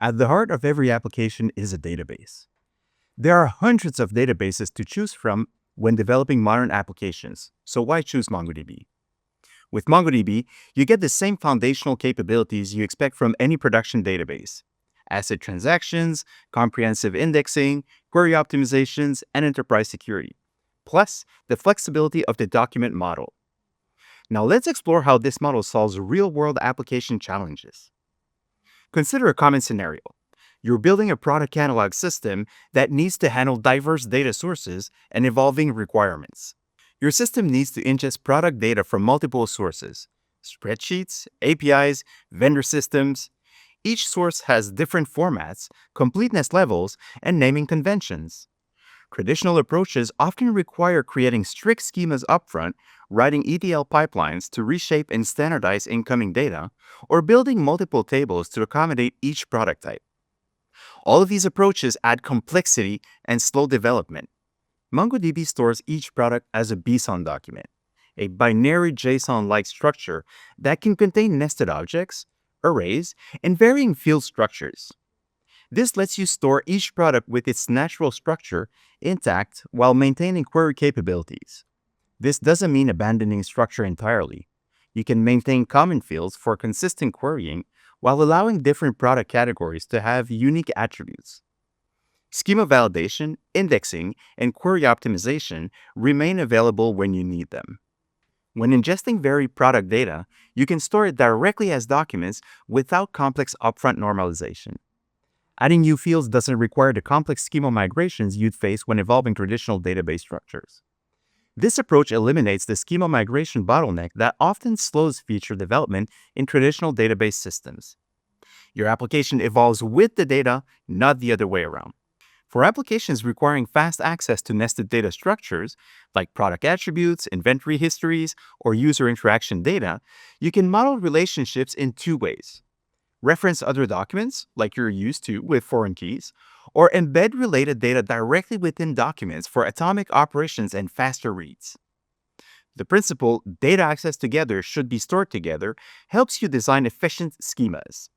At the heart of every application is a database. There are hundreds of databases to choose from when developing modern applications, so why choose MongoDB? With MongoDB, you get the same foundational capabilities you expect from any production database: ACID transactions, comprehensive indexing, query optimizations, and enterprise security, plus the flexibility of the document model. Now let's explore how this model solves real-world application challenges. Consider a common scenario. You're building a product catalog system that needs to handle diverse data sources and evolving requirements. Your system needs to ingest product data from multiple sources: spreadsheets, APIs, vendor systems. Each source has different formats, completeness levels, and naming conventions. Traditional approaches often require creating strict schemas upfront, writing ETL pipelines to reshape and standardize incoming data, or building multiple tables to accommodate each product type. All of these approaches add complexity and slow development. MongoDB stores each product as a BSON document, a binary JSON-like structure that can contain nested objects, arrays, and varying field structures. This lets you store each product with its natural structure intact while maintaining query capabilities. This doesn't mean abandoning structure entirely. You can maintain common fields for consistent querying while allowing different product categories to have unique attributes. Schema validation, indexing, and query optimization remain available when you need them. When ingesting varied product data, you can store it directly as documents without complex upfront normalization. Adding new fields doesn't require the complex schema migrations you'd face when evolving traditional database structures. This approach eliminates the schema migration bottleneck that often slows feature development in traditional database systems. Your application evolves with the data, not the other way around. For applications requiring fast access to nested data structures, like product attributes, inventory histories, or user interaction data, you can model relationships in two ways: reference other documents, like you're used to with foreign keys, or embed related data directly within documents for atomic operations and faster reads. The principle, data access together should be stored together, helps you design efficient schemas.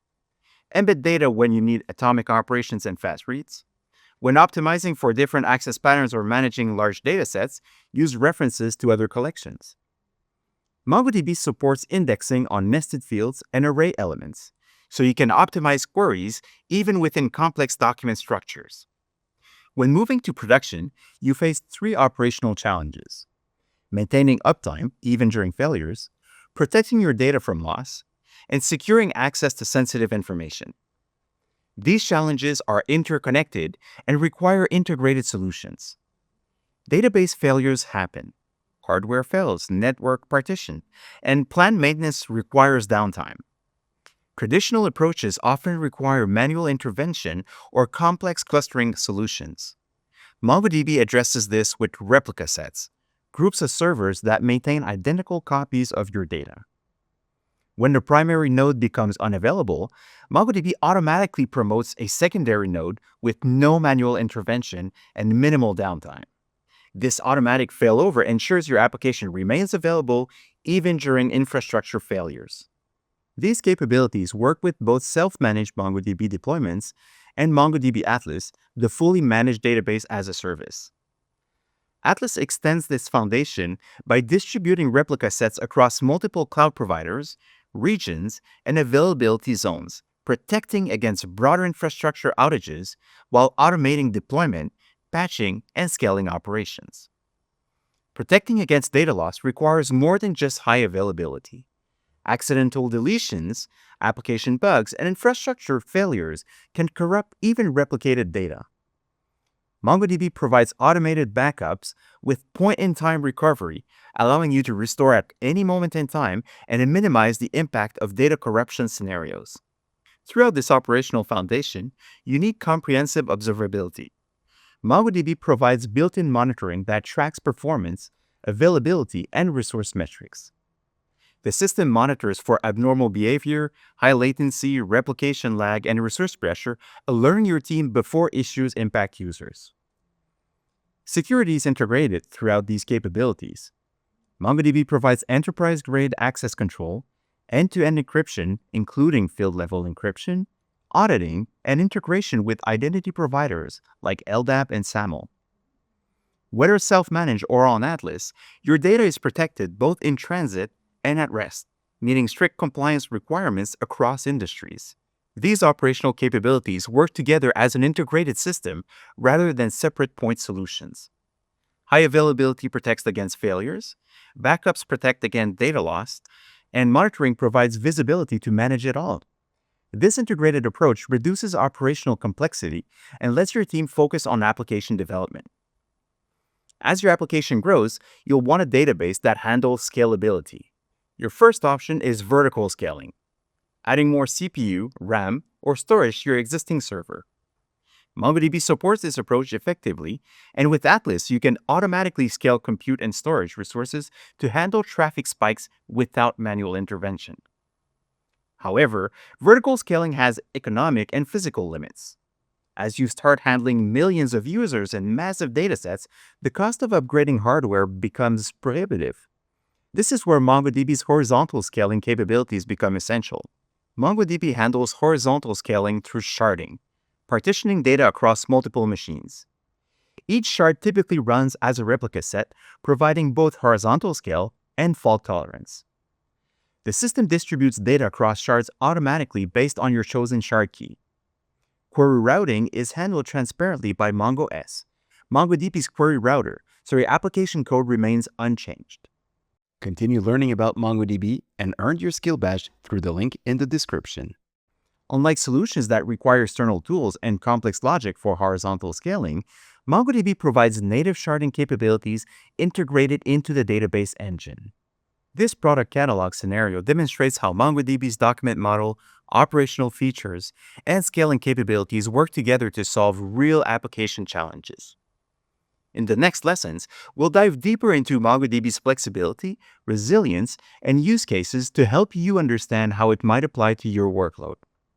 Embed data when you need atomic operations and fast reads. When optimizing for different access patterns or managing large datasets, use references to other collections. MongoDB supports indexing on nested fields and array elements, so you can optimize queries even within complex document structures. When moving to production, you face three operational challenges: maintaining uptime even during failures, protecting your data from loss, and securing access to sensitive information. These challenges are interconnected and require integrated solutions. Database failures happen. Hardware fails, network partition, and planned maintenance requires downtime. Traditional approaches often require manual intervention or complex clustering solutions. MongoDB addresses this with replica sets, groups of servers that maintain identical copies of your data. When the primary node becomes unavailable, MongoDB automatically promotes a secondary node with no manual intervention and minimal downtime. This automatic failover ensures your application remains available even during infrastructure failures. These capabilities work with both self-managed MongoDB deployments and MongoDB Atlas, the fully managed database as a service. Atlas extends this foundation by distributing replica sets across multiple cloud providers, regions, and availability zones, protecting against broader infrastructure outages while automating deployment, patching, and scaling operations. Protecting against data loss requires more than just high availability. Accidental deletions, application bugs, and infrastructure failures can corrupt even replicated data. MongoDB provides automated backups with point-in-time recovery, allowing you to restore at any moment in time and minimize the impact of data corruption scenarios. Throughout this operational foundation, you need comprehensive observability. MongoDB provides built-in monitoring that tracks performance, availability, and resource metrics. The system monitors for abnormal behavior, high latency, replication lag, and resource pressure, alerting your team before issues impact users. Security is integrated throughout these capabilities. MongoDB provides enterprise-grade access control, end-to-end encryption, including field-level encryption, auditing, and integration with identity providers like LDAP and SAML. Whether self-managed or on Atlas, your data is protected both in transit and at rest, meeting strict compliance requirements across industries. These operational capabilities work together as an integrated system rather than separate point solutions. High availability protects against failures, backups protect against data loss, and monitoring provides visibility to manage it all. This integrated approach reduces operational complexity and lets your team focus on application development. As your application grows, you'll want a database that handles scalability. Your first option is vertical scaling, adding more CPU, RAM, or storage to your existing server. MongoDB supports this approach effectively, and with Atlas, you can automatically scale compute and storage resources to handle traffic spikes without manual intervention. However, vertical scaling has economic and physical limits. As you start handling millions of users and massive datasets, the cost of upgrading hardware becomes prohibitive. This is where MongoDB's horizontal scaling capabilities become essential. MongoDB handles horizontal scaling through sharding, partitioning data across multiple machines. Each shard typically runs as a replica set, providing both horizontal scale and fault tolerance. The system distributes data across shards automatically based on your chosen shard key. Query routing is handled transparently by MongoS, MongoDB's query router, so your application code remains unchanged. Continue learning about MongoDB and earn your skill badge through the link in the description. Unlike solutions that require external tools and complex logic for horizontal scaling, MongoDB provides native sharding capabilities integrated into the database engine. This product catalog scenario demonstrates how MongoDB's document model, operational features, and scaling capabilities work together to solve real application challenges. In the next lessons, we'll dive deeper into MongoDB's flexibility, resilience, and use cases to help you understand how it might apply to your workload.